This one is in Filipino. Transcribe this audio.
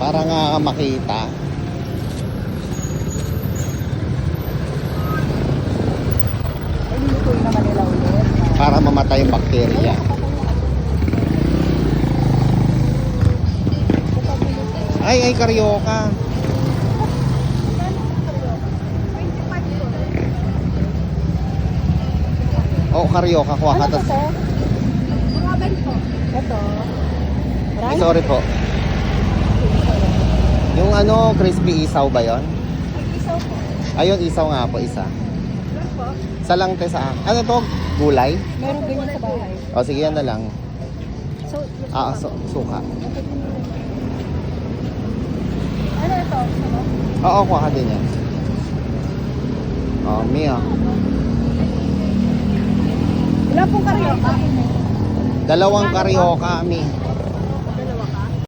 Para nga makita. Ay, nilutuin naman nila ulit. Para mamatay yung bakterya. Ay, karyoka. Oo, karyoka. Kuha ka. Ano to, sir? Ito. Rice? Sorry po. Yung ano, crispy isaw ba yon? Isaw po. Ayun, isaw nga po, isa. Ilan po? Isa lang te sa... Ano to? Gulay? Meron ganyan sa bahay. O, sige, yan na lang. So, Suka. ano ito? Ano? Oo, kuha ka din yan. Oh, Mia. Ilan pong karyoka? Dalawang karyoka, Mi.